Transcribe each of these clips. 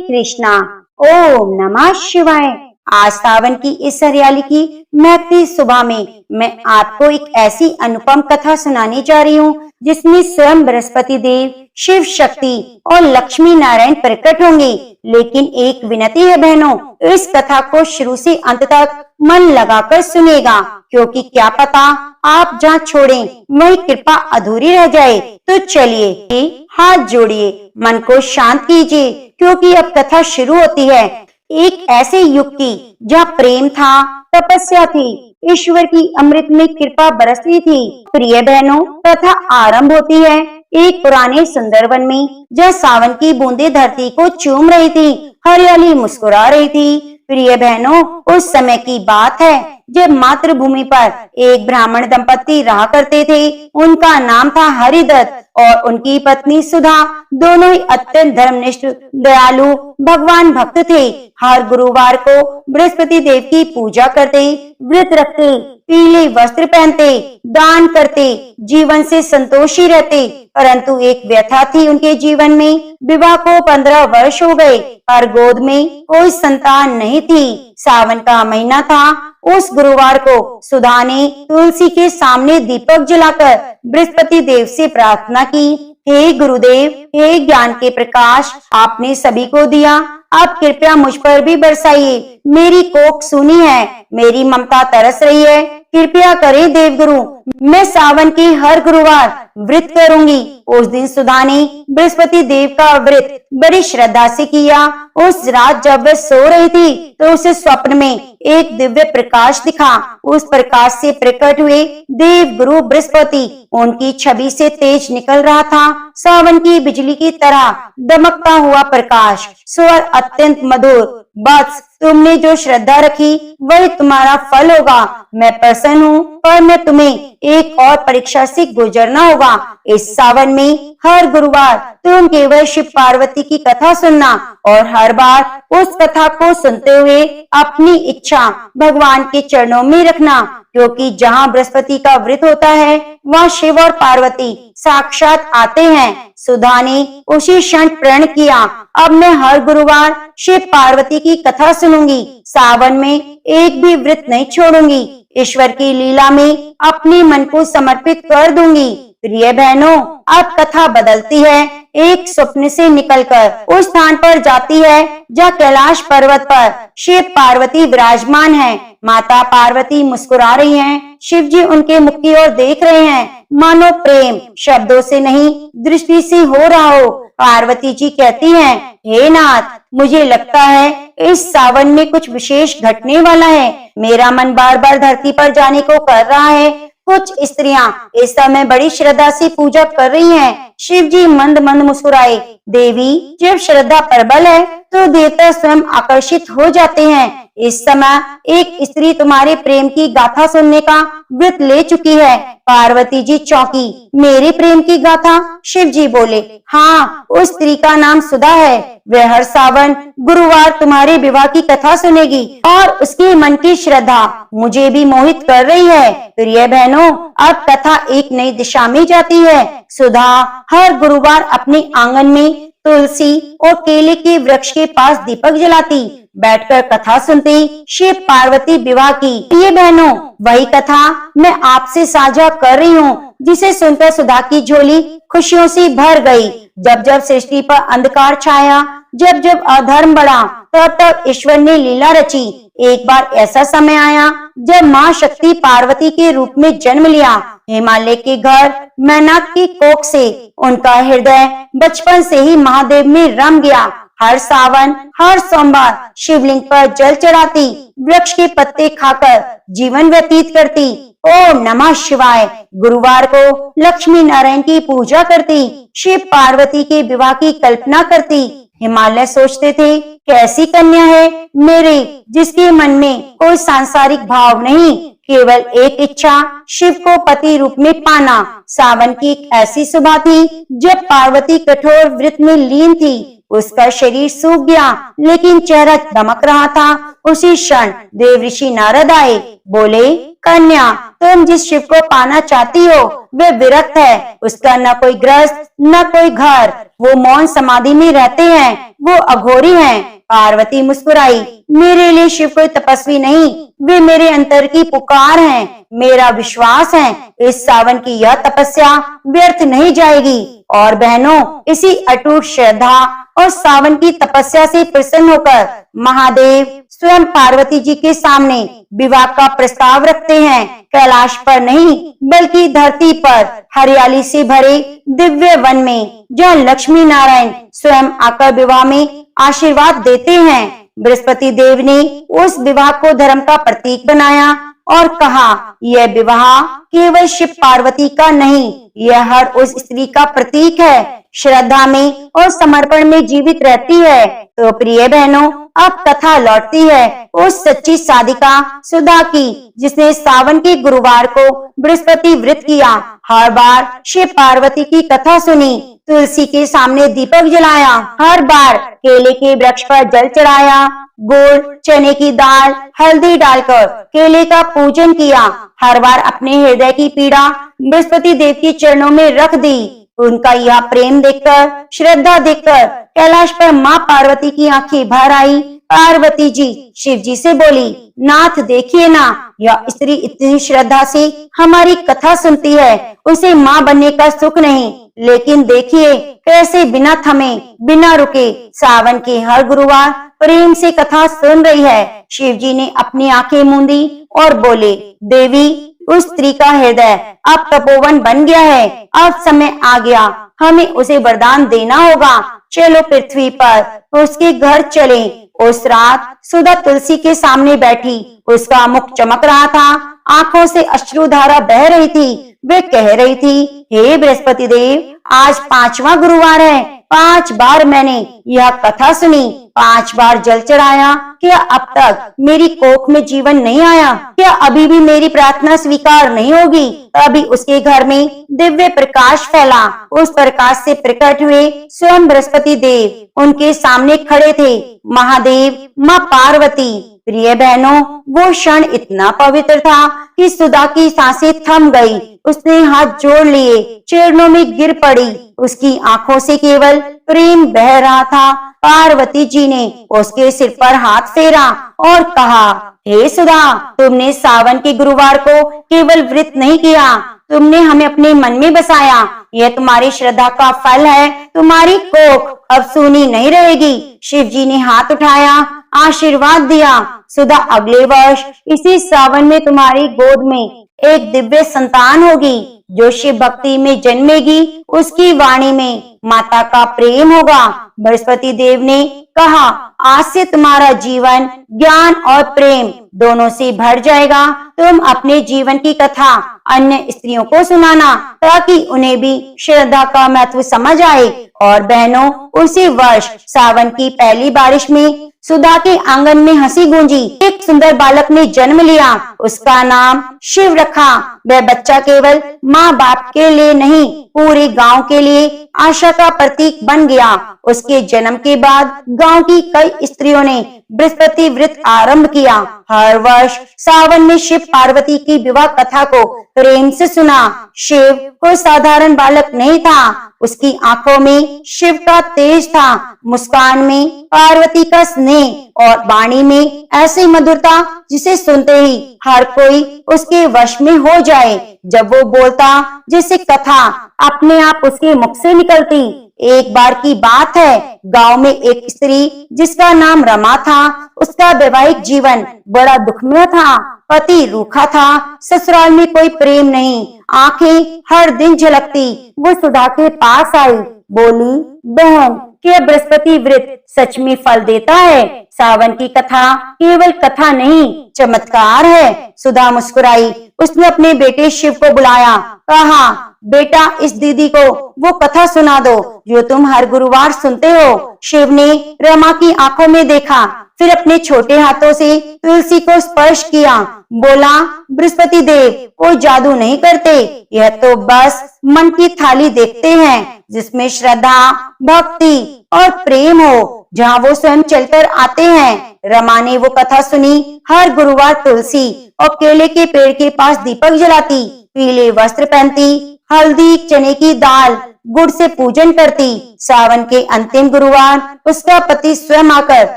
कृष्णा। ओम नमः शिवाय। आज सावन की इस हरियाली की महकती सुबह में मैं आपको एक ऐसी अनुपम कथा सुनाने जा रही हूँ जिसमें स्वयं बृहस्पति देव, शिव शक्ति और लक्ष्मी नारायण प्रकट होंगे। लेकिन एक विनती है बहनों, इस कथा को शुरू से अंत तक मन लगाकर सुनेगा, क्योंकि क्या पता आप जहाँ छोड़ें वही कृपा अधूरी रह जाए। तो चलिए हाथ जोड़िए, मन को शांत कीजिए, क्योंकि अब कथा शुरू होती है। एक ऐसे युग की जहाँ प्रेम था, तपस्या थी, ईश्वर की अमृतमय कृपा बरसती थी। प्रिय बहनों, कथा आरंभ होती है एक पुराने सुंदर वन में, जहाँ सावन की बूंदें धरती को चूम रही थी, हरियाली मुस्कुरा रही थी। प्रिय बहनों, उस समय की बात है जब मातृभूमि पर एक ब्राह्मण दंपति रहा करते थे। उनका नाम था हरिदत्त और उनकी पत्नी सुधा। दोनों ही अत्यंत धर्मनिष्ठ, दयालु, भगवान भक्त थे। हर गुरुवार को बृहस्पति देव की पूजा करते, व्रत रखते, पीले वस्त्र पहनते, दान करते, जीवन से संतोषी रहते। परंतु एक व्यथा थी उनके जीवन में। विवाह को 15 वर्ष हो गए पर गोद में कोई संतान नहीं थी। सावन का महीना था। उस गुरुवार को सुधा ने तुलसी के सामने दीपक जलाकर बृहस्पति देव से प्रार्थना की, हे गुरुदेव, हे ज्ञान के प्रकाश, आपने सभी को दिया, आप कृपया मुझ पर भी बरसाइए। मेरी कोख सूनी है, मेरी ममता तरस रही है, कृपया करें देवगुरु, मैं सावन के हर गुरुवार व्रत करूंगी। उस दिन सुधा ने बृहस्पति देव का व्रत बड़ी श्रद्धा से किया। उस रात जब वह सो रही थी तो उसे स्वप्न में एक दिव्य प्रकाश दिखा। उस प्रकाश से प्रकट हुए देव गुरु बृहस्पति। उनकी छवि से तेज निकल रहा था सावन की बिजली की तरह दमकता हुआ प्रकाश। स्वर अत्यंत मधुर, बस तुमने जो श्रद्धा रखी वही तुम्हारा फल होगा। मैं प्रसन्न हूँ, पर मैं तुम्हें एक और परीक्षा से गुजरना होगा। इस सावन में हर गुरुवार तुम केवल शिव पार्वती की कथा सुनना और हर बार उस कथा को सुनते हुए अपनी इच्छा भगवान के चरणों में रखना, क्योंकि जहाँ बृहस्पति का व्रत होता है वहाँ शिव और पार्वती साक्षात आते हैं। सुधा ने उसी क्षण प्रण किया, अब मैं हर गुरुवार शिव पार्वती की कथा सुनूंगी, सावन में एक भी व्रत नहीं छोड़ूंगी, ईश्वर की लीला में अपने मन को समर्पित कर दूंगी। प्रिय बहनों, अब कथा बदलती है। एक स्वप्न से निकलकर उस स्थान पर जाती है जहाँ कैलाश पर्वत पर शिव पार्वती विराजमान है। माता पार्वती मुस्कुरा रही हैं, शिव जी उनके मुख की ओर देख रहे हैं, मानो प्रेम शब्दों से नहीं दृष्टि से हो रहा हो। पार्वती जी कहती हैं, हे नाथ, मुझे लगता है इस सावन में कुछ विशेष घटने वाला है। मेरा मन बार बार धरती पर जाने को कर रहा है। कुछ स्त्रियां इस समय बड़ी श्रद्धा से पूजा कर रही हैं। शिव जी मंद मंद मुस्कुराए, देवी, जब श्रद्धा प्रबल है तो देवता स्वयं आकर्षित हो जाते हैं। इस समय एक स्त्री तुम्हारे प्रेम की गाथा सुनने का व्रत ले चुकी है। पार्वती जी चौंकी, मेरे प्रेम की गाथा? शिव जी बोले, हाँ, उस स्त्री का नाम सुधा है। वह हर सावन गुरुवार तुम्हारे विवाह की कथा सुनेगी और उसके मन की श्रद्धा मुझे भी मोहित कर रही है। प्रिय बहनों, अब कथा एक नई दिशा में जाती है। सुधा हर गुरुवार अपने आंगन में तुलसी और केले के वृक्ष के पास दीपक जलाती, बैठकर कथा सुनती शिव पार्वती विवाह की। ये बहनों, वही कथा मैं आपसे साझा कर रही हूँ, जिसे सुनकर सुधा की झोली खुशियों से भर गई। जब जब सृष्टि पर अंधकार छाया, जब जब अधर्म बढ़ा, तब तब ईश्वर ने लीला रची। एक बार ऐसा समय आया जब माँ शक्ति पार्वती के रूप में जन्म लिया। हिमालय के घर मैनाक की कोख से उनका हृदय बचपन से ही महादेव में रम गया। हर सावन, हर सोमवार शिवलिंग पर जल चढ़ाती, वृक्ष के पत्ते खाकर जीवन व्यतीत करती। ओम नमः शिवाय। गुरुवार को लक्ष्मी नारायण की पूजा करती, शिव पार्वती के विवाह की कल्पना करती। हिमालय सोचते थे, कैसी कन्या है मेरी, जिसके मन में कोई सांसारिक भाव नहीं, केवल एक इच्छा, शिव को पति रूप में पाना। सावन की एक ऐसी सुबह थी जब पार्वती कठोर व्रत में लीन थी। उसका शरीर सूख गया, लेकिन चेहरा दमक रहा था। उसी क्षण देवऋषि नारद आए। बोले, कन्या, तुम जिस शिव को पाना चाहती हो वे विरक्त है। उसका न कोई ग्रस्त न कोई घर, वो मौन समाधि में रहते हैं, वो अघोरी हैं। पार्वती मुस्कुराई। मेरे लिए शिव कोई तपस्वी नहीं, वे मेरे अंतर की पुकार हैं। मेरा विश्वास है इस सावन की यह तपस्या व्यर्थ नहीं जाएगी। और बहनों, इसी अटूट श्रद्धा और सावन की तपस्या से प्रसन्न होकर महादेव स्वयं पार्वती जी के सामने विवाह का प्रस्ताव रखते हैं। कैलाश पर नहीं, बल्कि धरती पर हरियाली से भरे दिव्य वन में, जहाँ लक्ष्मी नारायण स्वयं आकर विवाह में आशीर्वाद देते हैं। बृहस्पति देव ने उस विवाह को धर्म का प्रतीक बनाया और कहा, यह विवाह केवल शिव पार्वती का नहीं, यह हर उस स्त्री का प्रतीक है, श्रद्धा में और समर्पण में जीवित रहती है। तो प्रिय बहनों, अब कथा लौटती है उस सच्ची साधिका सुधा की, जिसने सावन के गुरुवार को बृहस्पति व्रत किया। हर बार शिव पार्वती की कथा सुनी, तुलसी के सामने दीपक जलाया, हर बार केले के वृक्ष पर जल चढ़ाया, गुड़, चने की दाल, हल्दी डालकर केले का पूजन किया। हर बार अपने हृदय की पीड़ा बृहस्पति देव के चरणों में रख दी। उनका यह प्रेम देखकर, श्रद्धा देखकर कैलाश पर माँ पार्वती की आंखें भर आई। पार्वती जी शिव जी से बोली, नाथ देखिए ना, यह स्त्री इतनी श्रद्धा से हमारी कथा सुनती है, उसे माँ बनने का सुख नहीं, लेकिन देखिए कैसे बिना थमे, बिना रुके सावन के हर गुरुवार प्रेम से कथा सुन रही है। शिव जी ने अपनी आंखें मूंदी और बोले, देवी, उस स्त्री का हृदय अब तपोवन बन गया है, अब समय आ गया, हमें उसे वरदान देना होगा। चलो पृथ्वी पर उसके घर चले। उस रात सुधा तुलसी के सामने बैठी, उसका मुख चमक रहा था, आंखों से अश्रुधारा बह रही थी। वे कह रही थी, हे बृहस्पति देव, आज 5वां गुरुवार है, 5 बार मैंने यह कथा सुनी, 5 बार जल चढ़ाया, क्या अब तक मेरी कोख में जीवन नहीं आया? क्या अभी भी मेरी प्रार्थना स्वीकार नहीं होगी? तभी उसके घर में दिव्य प्रकाश फैला। उस प्रकाश से प्रकट हुए स्वयं बृहस्पति देव उनके सामने खड़े थे। महादेव, माँ पार्वती। प्रिय बहनों, वो क्षण इतना पवित्र था कि सुधा की सांसें थम गई। उसने हाथ जोड़ लिए, चरणों में गिर पड़ी। उसकी आंखों से केवल प्रेम बह रहा था। पार्वती जी ने उसके सिर पर हाथ फेरा और कहा, हे सुधा, तुमने सावन के गुरुवार को केवल व्रत नहीं किया, तुमने हमें अपने मन में बसाया। यह तुम्हारी श्रद्धा का फल है। तुम्हारी कोख अब सूनी नहीं रहेगी। शिव जी ने हाथ उठाया, आशीर्वाद दिया। सुधा, अगले वर्ष इसी सावन में तुम्हारी गोद में एक दिव्य संतान होगी, जो शिव भक्ति में जन्मेगी। उसकी वाणी में माता का प्रेम होगा। बृहस्पति देव ने कहा, आज से तुम्हारा जीवन ज्ञान और प्रेम दोनों से भर जाएगा। तुम अपने जीवन की कथा अन्य स्त्रियों को सुनाना, ताकि उन्हें भी श्रद्धा का महत्व समझ आए। और बहनों, उसी वर्ष सावन की पहली बारिश में सुधा के आंगन में हंसी गूंजी। एक सुंदर बालक ने जन्म लिया। उसका नाम शिव रखा। वह बच्चा केवल माँ बाप के लिए नहीं, पूरे गांव के लिए आशा का प्रतीक बन गया। उसके जन्म के बाद गांव की कई स्त्रियों ने बृहस्पति व्रत आरंभ किया। हर वर्ष सावन में शिव पार्वती की विवाह कथा को प्रेम से सुना। शिव कोई साधारण बालक नहीं था। उसकी आंखों में शिव का तेज था, मुस्कान में पार्वती का स्नेह और वाणी में ऐसी मधुरता जिसे सुनते ही हर कोई उसके वश में हो जाए। जब वो बोलता, जैसे कथा अपने आप उसके मुख से निकलती। एक बार की बात है, गांव में एक स्त्री जिसका नाम रमा था, उसका वैवाहिक जीवन बड़ा दुखमय था। पति रूखा था, ससुराल में कोई प्रेम नहीं, आंखें हर दिन झलकती। वो सुधा के पास आई, बोली, बहन, क्या बृहस्पति व्रत सच में फल देता है? सावन की कथा केवल कथा नहीं, चमत्कार है। सुधा मुस्कुराई। उसने अपने बेटे शिव को बुलाया, कहा, बेटा, इस दीदी को वो कथा सुना दो जो तुम हर गुरुवार सुनते हो। शिव ने रमा की आंखों में देखा, फिर अपने छोटे हाथों से तुलसी को स्पर्श किया। बोला, बृहस्पति देव कोई जादू नहीं करते, यह तो बस मन की थाली देखते हैं जिसमें श्रद्धा, भक्ति और प्रेम हो, जहाँ वो स्वयं चलकर आते हैं। रमा ने वो कथा सुनी। हर गुरुवार तुलसी और केले के पेड़ के पास दीपक जलाती, पीले वस्त्र पहनती, हल्दी, चने की दाल, गुड़ से पूजन करती। सावन के अंतिम गुरुवार उसका पति स्वयं आकर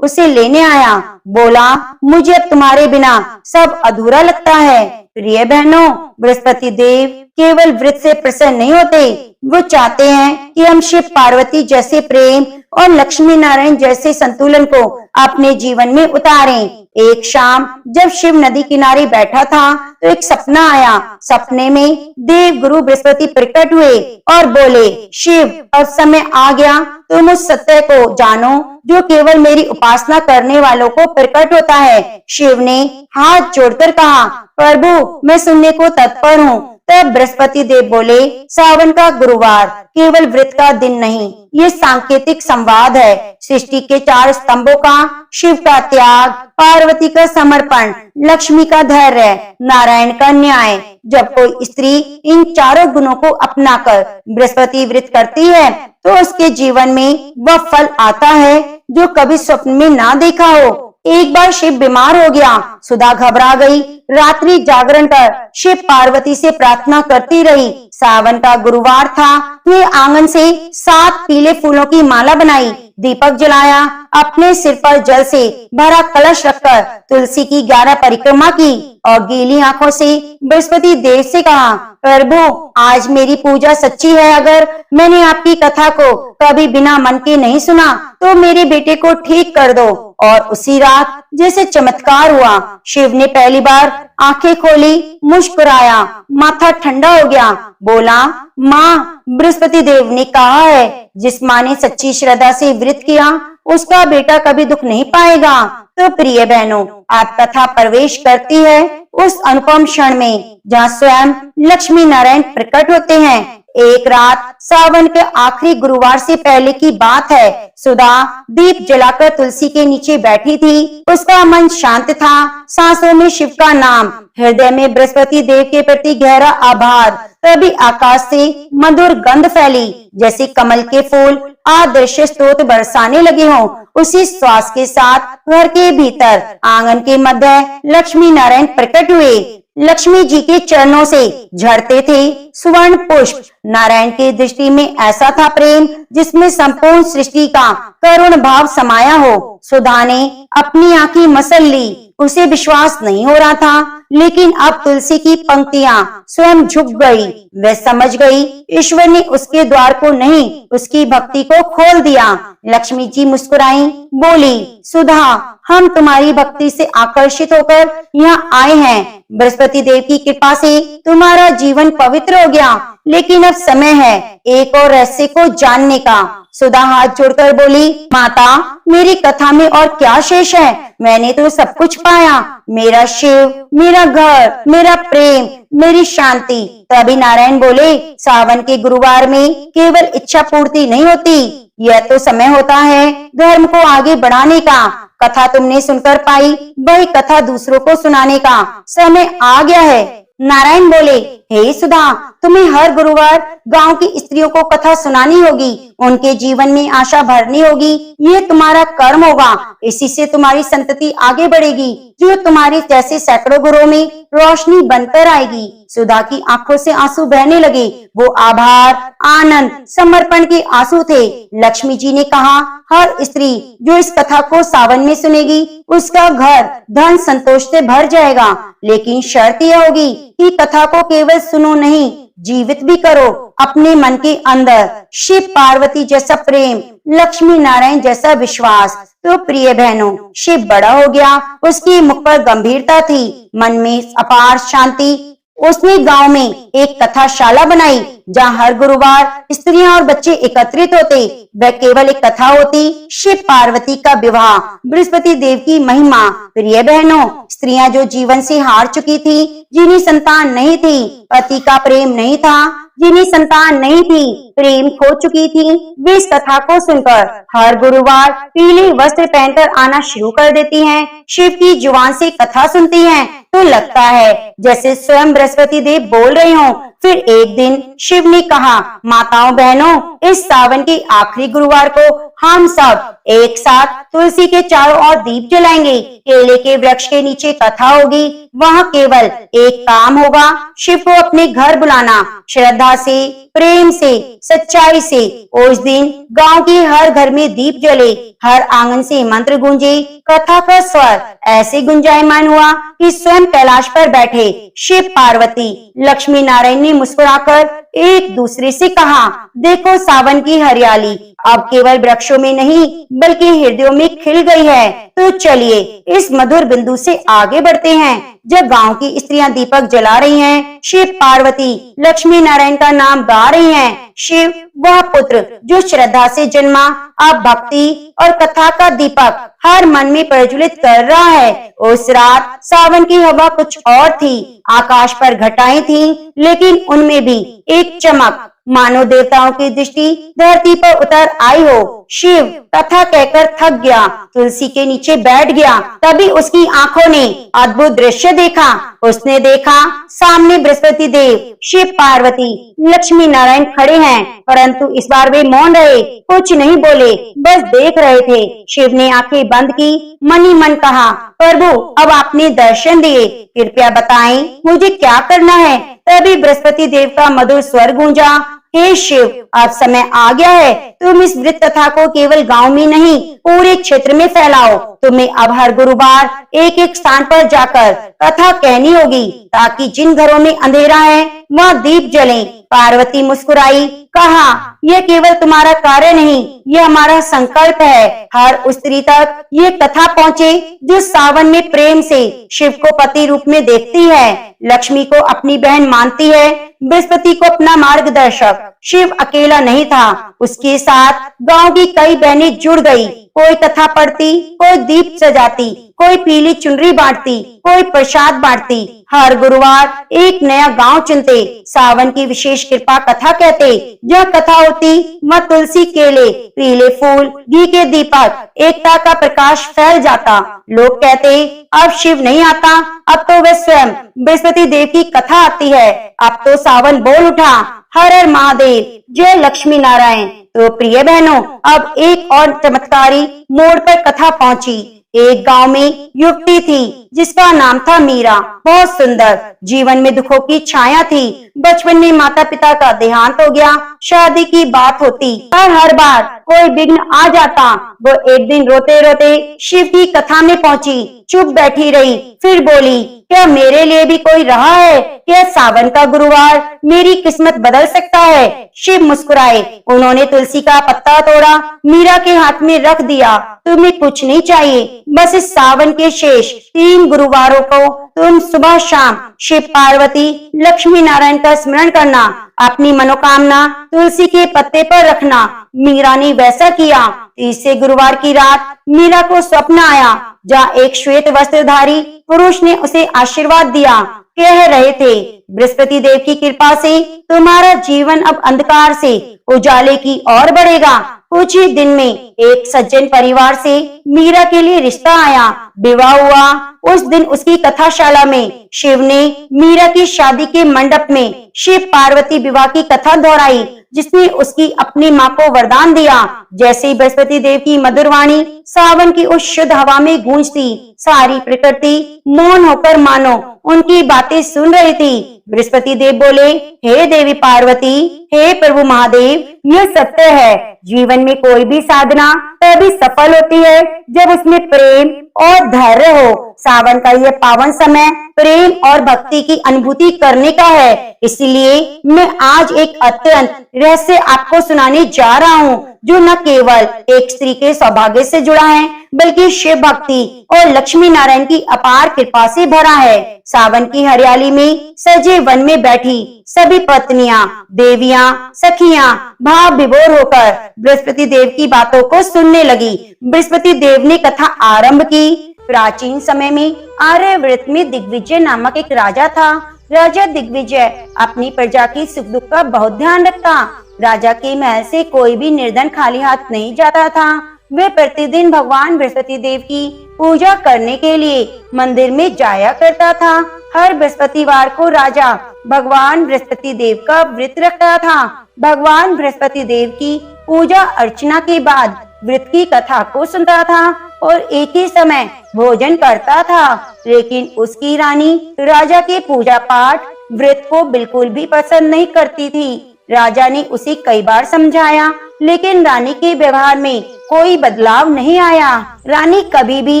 उसे लेने आया। बोला, मुझे अब तुम्हारे बिना सब अधूरा लगता है। प्रिय बहनों, बृहस्पति देव केवल व्रत से प्रसन्न नहीं होते, वो चाहते हैं कि हम शिव पार्वती जैसे प्रेम और लक्ष्मी नारायण जैसे संतुलन को अपने जीवन में उतारें। एक शाम जब शिव नदी किनारे बैठा था तो एक सपना आया। सपने में देव गुरु बृहस्पति प्रकट हुए और बोले, शिव अब समय आ गया, तुम उस सत्य को जानो जो केवल मेरी उपासना करने वालों को प्रकट होता है। शिव ने हाथ जोड़कर कहा, प्रभु मैं सुनने को तत्पर हूँ। तब बृहस्पति देव बोले, सावन का गुरुवार केवल व्रत का दिन नहीं, ये सांकेतिक संवाद है। सृष्टि के 4 स्तंभों का, शिव का त्याग, पार्वती का समर्पण, लक्ष्मी का धैर्य, नारायण का न्याय। जब कोई स्त्री इन चारों गुणों को अपनाकर बृहस्पति व्रत करती है तो उसके जीवन में वह फल आता है जो कभी स्वप्न में ना देखा हो। एक बार शिव बीमार हो गया। सुधा घबरा गई। रात्रि जागरण कर शिव पार्वती से प्रार्थना करती रही। सावन का गुरुवार था। वे आंगन से 7 पीले फूलों की माला बनाई, दीपक जलाया, अपने सिर पर जल से भरा कलश रखकर तुलसी की 11 परिक्रमा की और गीली आंखों से बृहस्पति देव से कहा, प्रभु आज मेरी पूजा सच्ची है। अगर मैंने आपकी कथा को कभी बिना मन के नहीं सुना तो मेरे बेटे को ठीक कर दो। और उसी रात जैसे चमत्कार हुआ। शिव ने पहली बार आंखें खोली, मुस्कुराया, माथा ठंडा हो गया। बोला, माँ, बृहस्पति देव ने कहा है जिस माँ ने सच्ची श्रद्धा से व्रत किया उसका बेटा कभी दुख नहीं पाएगा। तो प्रिय बहनों, आप कथा प्रवेश करती है उस अनुपम क्षण में जहाँ स्वयं लक्ष्मी नारायण प्रकट होते हैं। एक रात सावन के आखिरी गुरुवार से पहले की बात है। सुधा दीप जलाकर तुलसी के नीचे बैठी थी। उसका मन शांत था, सांसों में शिव का नाम, हृदय में बृहस्पति देव के प्रति गहरा आभार। तभी आकाश से मधुर गंध फैली, जैसे कमल के फूल आदर्श स्तोत्र बरसाने लगे हों। उसी श्वास के साथ घर के भीतर आंगन के मध्य लक्ष्मी नारायण प्रकट हुए। लक्ष्मी जी के चरणों से झड़ते थे स्वर्ण पुष्प। नारायण की दृष्टि में ऐसा था प्रेम जिसमें संपूर्ण सृष्टि का करुण भाव समाया हो। सुधा ने अपनी आंखें मसल ली। उसे विश्वास नहीं हो रहा था, लेकिन अब तुलसी की पंक्तियां स्वयं झुक गई। वह समझ गई ईश्वर ने उसके द्वार को नहीं, उसकी भक्ति को खोल दिया। लक्ष्मी जी मुस्कुराई, बोली, सुधा हम तुम्हारी भक्ति से आकर्षित होकर यहाँ आए हैं। बृहस्पति देव की कृपा से तुम्हारा जीवन पवित्र हो गया, लेकिन अब समय है एक और रहस्य को जानने का। सुधा हाथ जोड़कर बोली, माता मेरी कथा में और क्या शेष है? मैंने तो सब कुछ पाया, मेरा शिव, मेरा घर, मेरा प्रेम, मेरी शांति। तभी नारायण बोले, सावन के गुरुवार में केवल इच्छा पूर्ति नहीं होती, यह तो समय होता है धर्म को आगे बढ़ाने का। कथा तुमने सुनकर पाई, वही कथा दूसरों को सुनाने का समय आ गया है। नारायण बोले, हे सुधा, तुम्हें हर गुरुवार गांव की स्त्रियों को कथा सुनानी होगी, उनके जीवन में आशा भरनी होगी। ये तुम्हारा कर्म होगा, इसी से तुम्हारी संतति आगे बढ़ेगी, जो तुम्हारे जैसे सैकड़ों घरों में रोशनी बनकर आएगी। सुधा की आंखों से आंसू बहने लगे। वो आभार, आनंद, समर्पण के आंसू थे। लक्ष्मी जी ने कहा, हर स्त्री जो इस कथा को सावन में सुनेगी उसका घर धन संतोष से भर जाएगा, लेकिन शर्त यह होगी कि कथा को केवल सुनो नहीं, जीवित भी करो। अपने मन के अंदर शिव पार्वती जैसा प्रेम, लक्ष्मी नारायण जैसा विश्वास। तो प्रिय बहनों, शिव बड़ा हो गया, उसकी मुख पर गंभीरता थी, मन में अपार शांति। उसने गांव में एक कथाशाला बनाई जहां हर गुरुवार स्त्रियां और बच्चे एकत्रित होते। वह केवल एक कथा होती, शिव पार्वती का विवाह, बृहस्पति देव की महिमा। प्रिय बहनों, स्त्रियां जो जीवन से हार चुकी थी, जिन्हें संतान नहीं थी, पति का प्रेम नहीं था, जिन्हें संतान नहीं थी, प्रेम खो चुकी थी, वे इस कथा को सुनकर हर गुरुवार पीले वस्त्र पहनकर आना शुरू कर देती हैं। शिव की जुबान से कथा सुनती हैं तो लगता है जैसे स्वयं बृहस्पति देव बोल रहे हों। फिर एक दिन शिव ने कहा, माताओं बहनों, इस सावन के आखिरी गुरुवार को हम सब एक साथ तुलसी के चारों ओर दीप जलाएंगे। केले के वृक्ष के नीचे कथा होगी, वहाँ केवल एक काम होगा, शिव को अपने घर बुलाना, श्रद्धा से, प्रेम से, सच्चाई से। उस दिन गांव के हर घर में दीप जले, हर आंगन से मंत्र गूंजे। कथा का स्वर ऐसे गुंजायमान हुआ कि स्वयं कैलाश पर बैठे शिव पार्वती लक्ष्मी नारायण ने मुस्कुराकर एक दूसरे से कहा, देखो सावन की हरियाली अब केवल वृक्षों में नहीं बल्कि हृदयों में खिल गई है। तो चलिए इस मधुर बिंदु से आगे बढ़ते हैं। जब गांव की स्त्रियां दीपक जला रही हैं, शिव पार्वती लक्ष्मी नारायण का नाम गा रही हैं। शिव वह पुत्र जो श्रद्धा से जन्मा, अब भक्ति और कथा का दीपक हर मन में प्रज्वलित कर रहा है। उस रात सावन की हवा कुछ और थी, आकाश पर घटाएं थीं, लेकिन उनमें भी एक चमक, मानो देवताओं की दृष्टि धरती पर उतर आई हो। शिव कथा कहकर थक गया, तुलसी के नीचे बैठ गया। तभी उसकी आंखों ने अद्भुत दृश्य देखा। उसने देखा सामने बृहस्पति देव, शिव पार्वती, लक्ष्मी नारायण खड़े हैं, परंतु इस बार वे मौन रहे, कुछ नहीं बोले, बस देख रहे थे। शिव ने आंखें बंद की, मन ही मन कहा, प्रभु अब आपने दर्शन दिए, कृपया बताएं मुझे क्या करना है। तभी बृहस्पति देव का मधुर स्वर गूंजा, हे शिव, अब समय आ गया है, तुम इस वृत्त कथा को केवल गांव में नहीं पूरे क्षेत्र में फैलाओ। तुम्हें अब हर गुरुवार एक एक स्थान पर जाकर कथा कहनी होगी, ताकि जिन घरों में अंधेरा है वहाँ दीप जलें। पार्वती मुस्कुराई, कहा, यह केवल तुम्हारा कार्य नहीं, यह हमारा संकल्प है। हर उस स्त्री तक ये कथा पहुँचे जो सावन में प्रेम से शिव को पति रूप में देखती है, लक्ष्मी को अपनी बहन मानती है, बृहस्पति को अपना मार्गदर्शक। शिव अकेला नहीं था, उसके साथ गांव की कई बहनें जुड़ गई। कोई कथा पढ़ती, कोई दीप सजाती, कोई पीली चुनरी बांटती, कोई प्रसाद बांटती। हर गुरुवार एक नया गांव चुनते, सावन की विशेष कृपा कथा कहते। जहाँ कथा होती वहाँ तुलसी, केले, पीले फूल, घी के दीपक, एकता का प्रकाश फैल जाता। लोग कहते, अब शिव नहीं आता, अब तो वह स्वयं बृहस्पति देव की कथा आती है। अब तो सावन बोल उठा, हर हर महादेव, जय लक्ष्मी नारायण। तो प्रिय बहनों, अब एक और चमत्कारी मोड़ पर कथा पहुंची। एक गांव में युवती थी जिसका नाम था मीरा। बहुत सुंदर, जीवन में दुखों की छाया थी। बचपन में माता पिता का देहांत हो गया, शादी की बात होती पर हर बार कोई विघ्न आ जाता। वो एक दिन रोते रोते शिव की कथा में पहुंची, चुप बैठी रही, फिर बोली, क्या मेरे लिए भी कोई रहा है? क्या सावन का गुरुवार मेरी किस्मत बदल सकता है? शिव मुस्कुराए, उन्होंने तुलसी का पत्ता तोड़ा, मीरा के हाथ में रख दिया। तुम्हें कुछ नहीं चाहिए, बस इस सावन के शेष 3 गुरुवारों को तुम सुबह शाम शिव पार्वती लक्ष्मी नारायण का स्मरण करना, अपनी मनोकामना तुलसी के पत्ते पर रखना। मीरा ने वैसा किया। तीसरे गुरुवार की रात मीरा को स्वप्न आया, जहाँ एक श्वेत वस्त्रधारी पुरुष ने उसे आशीर्वाद दिया। कह रहे थे, बृहस्पति देव की कृपा से तुम्हारा जीवन अब अंधकार से उजाले की ओर बढ़ेगा। कुछ ही दिन में एक सज्जन परिवार से मीरा के लिए रिश्ता आया, विवाह हुआ। उस दिन उसकी कथाशाला में शिव ने मीरा की शादी के मंडप में शिव पार्वती विवाह की कथा दोहराई, जिसने उसकी अपनी माँ को वरदान दिया। जैसे ही बृहस्पति देव की मधुर वाणी सावन की उस शुद्ध हवा में गूंजती, सारी प्रकृति मौन होकर मानो उनकी बातें सुन रही थी। बृहस्पति देव बोले, हे देवी पार्वती, हे प्रभु महादेव, यह सत्य है, जीवन में कोई भी साधना तभी सफल होती है जब उसमें प्रेम और धैर्य हो। सावन का यह पावन समय प्रेम और भक्ति की अनुभूति करने का है। इसलिए मैं आज एक अत्यंत रहस्य आपको सुनाने जा रहा हूँ, जो न केवल एक स्त्री के सौभाग्य से जुड़ा है, बल्कि शिव भक्ति और लक्ष्मी नारायण की अपार कृपा से भरा है। सावन की हरियाली में सजे वन में बैठी सभी पत्नियां, देवियां, सखियां भाव विभोर होकर बृहस्पति देव की बातों को सुनने लगी। बृहस्पति देव ने कथा आरंभ की। प्राचीन समय में आर्यव्रत में दिग्विजय नामक एक राजा था। राजा दिग्विजय अपनी प्रजा की सुख दुख का बहुत ध्यान रखता। राजा के महल से कोई भी निर्धन खाली हाथ नहीं जाता था। वे प्रतिदिन भगवान बृहस्पति देव की पूजा करने के लिए मंदिर में जाया करता था। हर बृहस्पतिवार को राजा भगवान बृहस्पति देव का व्रत रखता था। भगवान बृहस्पति देव की पूजा अर्चना के बाद व्रत की कथा को सुनता था और एक ही समय भोजन करता था। लेकिन उसकी रानी राजा के पूजा पाठ व्रत को बिल्कुल भी पसंद नहीं करती थी। राजा ने उसे कई बार समझाया, लेकिन रानी के व्यवहार में कोई बदलाव नहीं आया। रानी कभी भी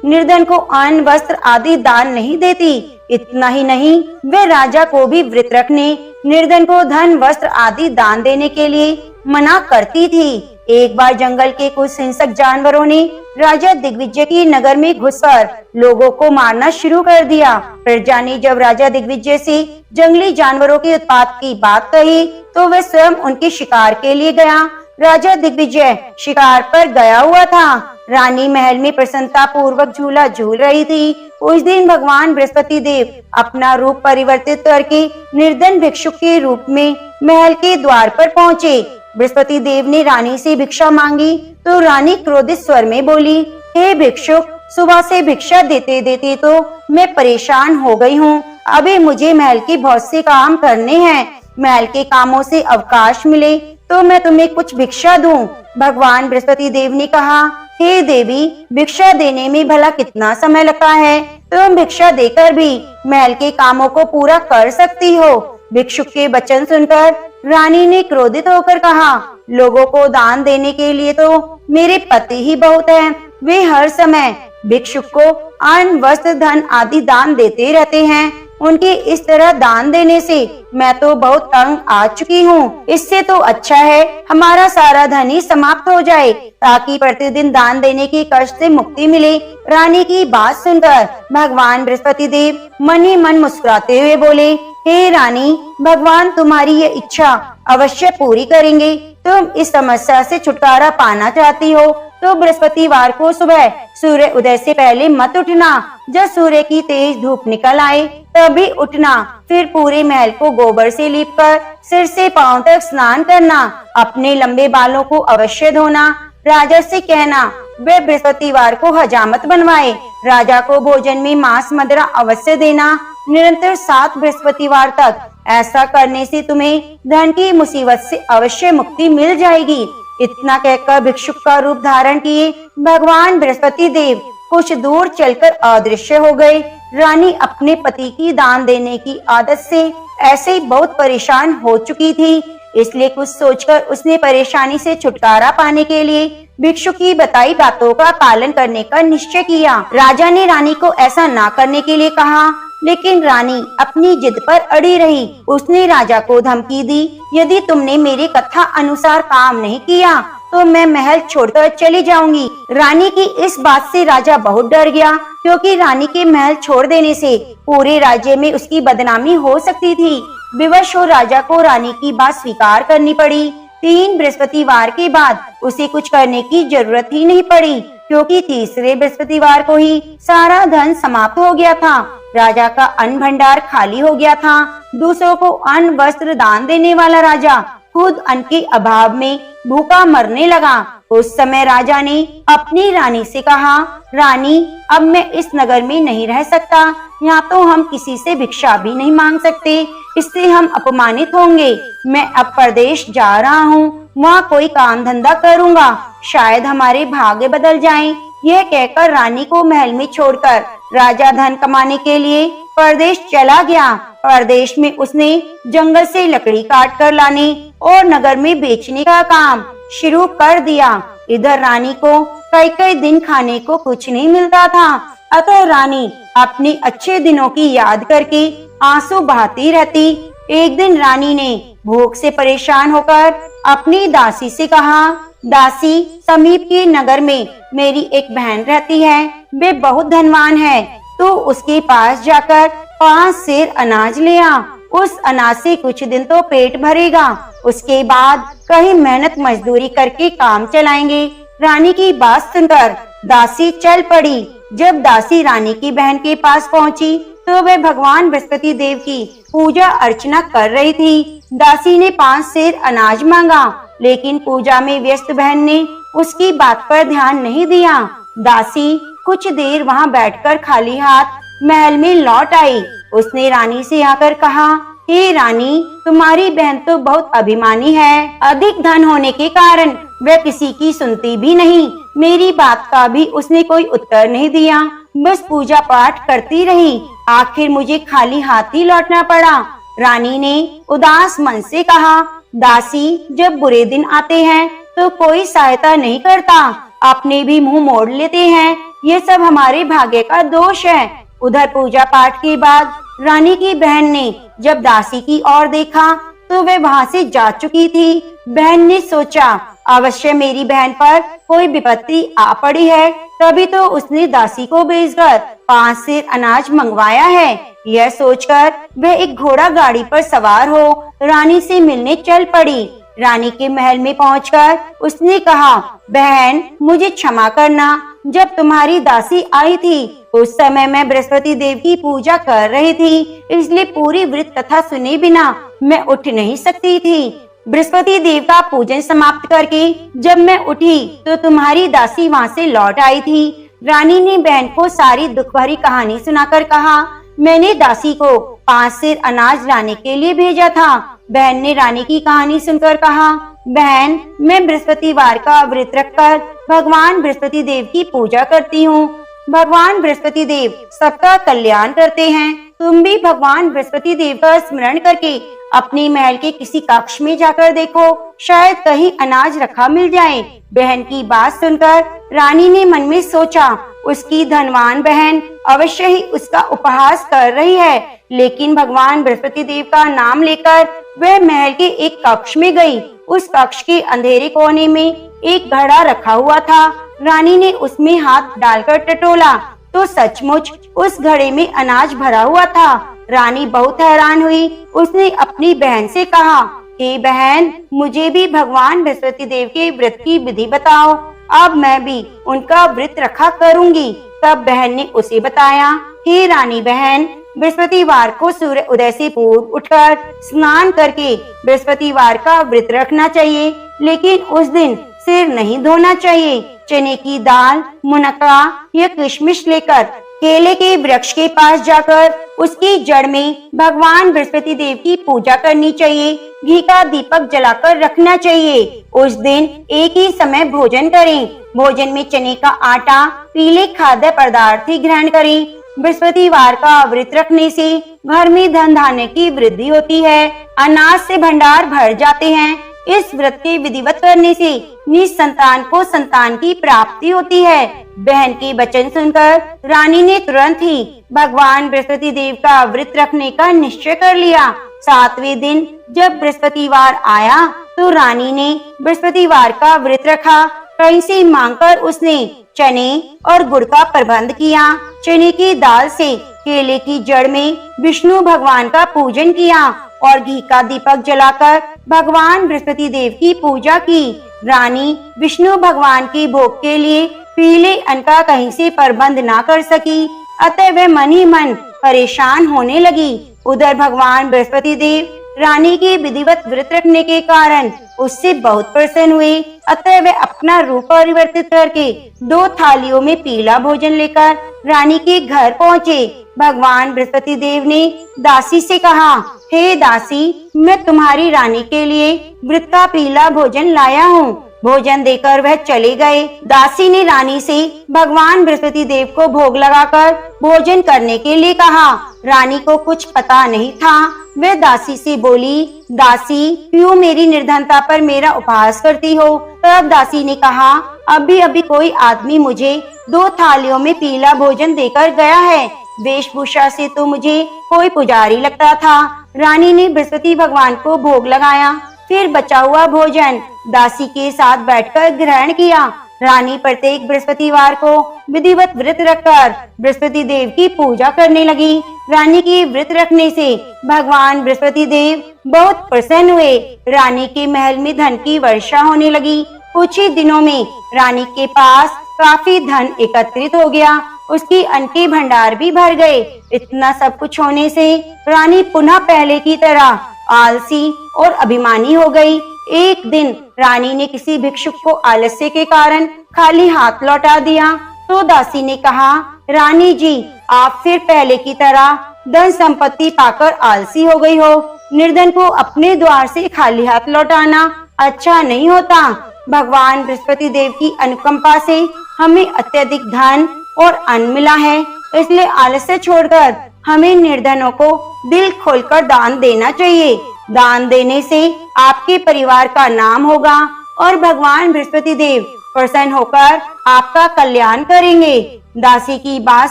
निर्धन को अन्न वस्त्र आदि दान नहीं देती। इतना ही नहीं, वे राजा को भी व्रत रखने, निर्धन को धन वस्त्र आदि दान देने के लिए मना करती थी। एक बार जंगल के कुछ हिंसक जानवरों ने राजा दिग्विजय की नगर में घुसकर लोगों को मारना शुरू कर दिया। प्रजा ने जब राजा दिग्विजय से जंगली जानवरों के उत्पात की बात कही, तो वे स्वयं उनके शिकार के लिए गया। राजा दिग्विजय शिकार पर गया हुआ था। रानी महल में प्रसन्नता पूर्वक झूला झूल रही थी। उस दिन भगवान बृहस्पति देव अपना रूप परिवर्तित करके निर्धन भिक्षुक के रूप में महल के द्वार पर पहुँचे। बृहस्पति देव ने रानी से भिक्षा मांगी तो रानी क्रोधित स्वर में बोली, हे भिक्षुक, सुबह से भिक्षा देते देते तो मैं परेशान हो गई हूँ। अभी मुझे महल के बहुत से काम करने हैं। महल के कामों से अवकाश मिले तो मैं तुम्हें कुछ भिक्षा दूं। भगवान बृहस्पति देव ने कहा, हे देवी, भिक्षा देने में भला कितना समय लगता है? तुम भिक्षा देकर भी महल के कामों को पूरा कर सकती हो। भिक्षुक के वचन सुनकर रानी ने क्रोधित होकर कहा, लोगों को दान देने के लिए तो मेरे पति ही बहुत हैं। वे हर समय भिक्षुक को अन्न वस्त्र धन आदि दान देते रहते हैं। उनके इस तरह दान देने से मैं तो बहुत तंग आ चुकी हूँ। इससे तो अच्छा है हमारा सारा धन ही समाप्त हो जाए, ताकि प्रतिदिन दान देने के कष्ट से मुक्ति मिले। रानी की बात सुनकर भगवान बृहस्पति देव मन ही मन मुस्कुराते हुए बोले, हे रानी, भगवान तुम्हारी ये इच्छा अवश्य पूरी करेंगे। तुम इस समस्या से छुटकारा पाना चाहती हो तो बृहस्पतिवार को सुबह सूर्य उदय से पहले मत उठना। जब सूर्य की तेज धूप निकल आए तभी उठना। फिर पूरे महल को गोबर से लीपकर सिर से पांव तक स्नान करना। अपने लंबे बालों को अवश्य धोना। राजा से कहना वे बृहस्पतिवार को हजामत बनवाए। राजा को भोजन में मांस मदिरा अवश्य देना। निरंतर 7 बृहस्पतिवार तक ऐसा करने से तुम्हें धन की मुसीबत से अवश्य मुक्ति मिल जाएगी। इतना कहकर भिक्षुक का रूप धारण किए भगवान बृहस्पति देव कुछ दूर चलकर अदृश्य हो गए। रानी अपने पति की दान देने की आदत से ऐसे ही बहुत परेशान हो चुकी थी, इसलिए कुछ सोचकर उसने परेशानी से छुटकारा पाने के लिए भिक्षुक की बताई बातों का पालन करने का निश्चय किया। राजा ने रानी को ऐसा ना करने के लिए कहा, लेकिन रानी अपनी जिद पर अड़ी रही। उसने राजा को धमकी दी, यदि तुमने मेरी कथा अनुसार काम नहीं किया तो मैं महल छोड़कर चली जाऊंगी। रानी की इस बात से राजा बहुत डर गया, क्योंकि रानी के महल छोड़ देने से पूरे राज्य में उसकी बदनामी हो सकती थी। विवश हो राजा को रानी की बात स्वीकार करनी पड़ी। 3 बृहस्पतिवार के बाद उसे कुछ करने की जरूरत ही नहीं पड़ी, क्योंकि तीसरे बृहस्पतिवार को ही सारा धन समाप्त हो गया था। राजा का अन्न भंडार खाली हो गया था। दूसरों को अन्न वस्त्र दान देने वाला राजा खुद अन्न के अभाव में भूखा मरने लगा। उस समय राजा ने अपनी रानी से कहा, रानी, अब मैं इस नगर में नहीं रह सकता। यहाँ तो हम किसी से भिक्षा भी नहीं मांग सकते, इससे हम अपमानित होंगे। मैं अब परदेश जा रहा हूँ, वहाँ कोई काम धंधा करूँगा, शायद हमारे भाग्य बदल जाएं। यह कहकर रानी को महल में छोड़कर राजा धन कमाने के लिए परदेश चला गया। परदेश में उसने जंगल से लकड़ी काट कर लाने और नगर में बेचने का काम शुरू कर दिया। इधर रानी को कई दिन खाने को कुछ नहीं मिलता था, अतः रानी अपने अच्छे दिनों की याद करके आंसू बहाती रहती। एक दिन रानी ने भूख से परेशान होकर अपनी दासी से कहा, दासी, समीप के नगर में मेरी एक बहन रहती है, वे बहुत धनवान है। तो उसके पास जाकर 5 सेर अनाज ले आ। उस अनाज से कुछ दिन तो पेट भरेगा, उसके बाद कहीं मेहनत मजदूरी करके काम चलाएंगे। रानी की बात सुनकर दासी चल पड़ी। जब दासी रानी की बहन के पास पहुंची तो वह भगवान बृहस्पति देव की पूजा अर्चना कर रही थी। दासी ने 5 सेर अनाज मांगा, लेकिन पूजा में व्यस्त बहन ने उसकी बात पर ध्यान नहीं दिया। दासी कुछ देर वहां बैठकर खाली हाथ महल में लौट आई। उसने रानी से आकर कहा, हे रानी, तुम्हारी बहन तो बहुत अभिमानी है। अधिक धन होने के कारण वह किसी की सुनती भी नहीं। मेरी बात का भी उसने कोई उत्तर नहीं दिया, बस पूजा पाठ करती रही। आखिर मुझे खाली हाथ ही लौटना पड़ा। रानी ने उदास मन से कहा, दासी, जब बुरे दिन आते हैं तो कोई सहायता नहीं करता, अपने भी मुंह मोड़ लेते हैं। ये सब हमारे भाग्य का दोष है। उधर पूजा पाठ के बाद रानी की बहन ने जब दासी की ओर देखा तो वह वहां से जा चुकी थी। बहन ने सोचा, अवश्य मेरी बहन पर कोई विपत्ति आ पड़ी है, तभी तो उसने दासी को भेजकर 5 सेर अनाज मंगवाया है। यह सोचकर वह एक घोड़ा गाड़ी पर सवार हो रानी से मिलने चल पड़ी। रानी के महल में पहुंचकर उसने कहा, बहन, मुझे क्षमा करना। जब तुम्हारी दासी आई थी उस समय मैं बृहस्पति देव की पूजा कर रही थी, इसलिए पूरी व्रत कथा सुने बिना मैं उठ नहीं सकती थी। बृहस्पति देव का पूजन समाप्त करके जब मैं उठी तो तुम्हारी दासी वहां से लौट आई थी। रानी ने बहन को सारी दुख भरी कहानी सुनाकर कहा, मैंने दासी को 5 सेर अनाज लाने के लिए भेजा था। बहन ने रानी की कहानी सुनकर कहा, बहन, मैं बृहस्पतिवार का व्रत रखकर भगवान बृहस्पति देव की पूजा करती हूँ। भगवान बृहस्पति देव सबका कल्याण करते हैं। तुम भी भगवान बृहस्पति देव का स्मरण करके अपने महल के किसी कक्ष में जाकर देखो, शायद कहीं अनाज रखा मिल जाए। बहन की बात सुनकर रानी ने मन में सोचा, उसकी धनवान बहन अवश्य ही उसका उपहास कर रही है। लेकिन भगवान बृहस्पति देव का नाम लेकर वह महल के एक कक्ष में गई। उस कक्ष के अंधेरे कोने में एक घड़ा रखा हुआ था। रानी ने उसमें हाथ डालकर टटोला तो सचमुच उस घड़े में अनाज भरा हुआ था। रानी बहुत हैरान हुई। उसने अपनी बहन से कहा, हे बहन, मुझे भी भगवान बृहस्पति देव के व्रत की विधि बताओ, अब मैं भी उनका व्रत रखा करूंगी। तब बहन ने उसे बताया, हे रानी बहन, बृहस्पतिवार को सूर्य उदय से पूर्व उठकर स्नान करके बृहस्पतिवार का व्रत रखना चाहिए, लेकिन उस दिन सिर नहीं धोना चाहिए। चने की दाल, मुनक्का या किशमिश लेकर केले के वृक्ष के पास जाकर उसकी जड़ में भगवान बृहस्पति देव की पूजा करनी चाहिए। घी का दीपक जलाकर रखना चाहिए। उस दिन एक ही समय भोजन करें। भोजन में चने का आटा, पीले खाद्य पदार्थ ही ग्रहण करें। बृहस्पतिवार का व्रत रखने से घर में धन धान्य की वृद्धि होती है, अनाज से भंडार भर जाते हैं। इस व्रत के विधिवत करने से निसंतान को संतान की प्राप्ति होती है। बहन के वचन सुनकर रानी ने तुरंत ही भगवान बृहस्पति देव का व्रत रखने का निश्चय कर लिया। 7वें दिन जब बृहस्पतिवार आया तो रानी ने बृहस्पतिवार का व्रत रखा। कहीं से मांगकर उसने चने और गुड़ का प्रबंध किया। चने की दाल से केले की जड़ में विष्णु भगवान का पूजन किया और घी का दीपक जलाकर भगवान बृहस्पति देव की पूजा की। रानी विष्णु भगवान के भोग के लिए पीले अन्न का कहीं से प्रबंध ना कर सकी, अतः वह मन ही मन परेशान होने लगी। उधर भगवान बृहस्पति देव रानी के विधिवत व्रत रखने के कारण उससे बहुत प्रसन्न हुए, अतः वह अपना रूप परिवर्तित करके 2 थालियों में पीला भोजन लेकर रानी के घर पहुँचे। भगवान बृहस्पति देव ने दासी से कहा, हे दासी, मैं तुम्हारी रानी के लिए व्रत का पीला भोजन लाया हूँ। भोजन देकर वह चले गए। दासी ने रानी से भगवान बृहस्पति देव को भोग लगाकर भोजन करने के लिए कहा। रानी को कुछ पता नहीं था। वह दासी से बोली, दासी, क्यों मेरी निर्धनता पर मेरा उपहास करती हो? तब दासी ने कहा, अभी कोई आदमी मुझे 2 थालियों में पीला भोजन देकर गया है। वेशभूषा से तो मुझे कोई पुजारी लगता था। रानी ने बृहस्पति भगवान को भोग लगाया, फिर बचा हुआ भोजन दासी के साथ बैठकर ग्रहण किया। रानी प्रत्येक बृहस्पतिवार को विधिवत व्रत रखकर बृहस्पति देव की पूजा करने लगी। रानी की व्रत रखने से भगवान बृहस्पति देव बहुत प्रसन्न हुए। रानी के महल में धन की वर्षा होने लगी। कुछ ही दिनों में रानी के पास काफी धन एकत्रित हो गया। उसकी अन्न के भंडार भी भर गए। इतना सब कुछ होने से रानी पुनः पहले की तरह आलसी और अभिमानी हो गई। एक दिन रानी ने किसी भिक्षुक को आलस्य के कारण खाली हाथ लौटा दिया तो दासी ने कहा, रानी जी, आप फिर पहले की तरह धन संपत्ति पाकर आलसी हो गई हो। निर्धन को अपने द्वार से खाली हाथ लौटाना अच्छा नहीं होता। भगवान बृहस्पति देव की अनुकंपा से हमें अत्यधिक धन और अन्न मिला है, इसलिए आलस्य छोड़कर हमें निर्धनों को दिल खोलकर दान देना चाहिए। दान देने से आपके परिवार का नाम होगा और भगवान बृहस्पति देव प्रसन्न होकर आपका कल्याण करेंगे। दासी की बात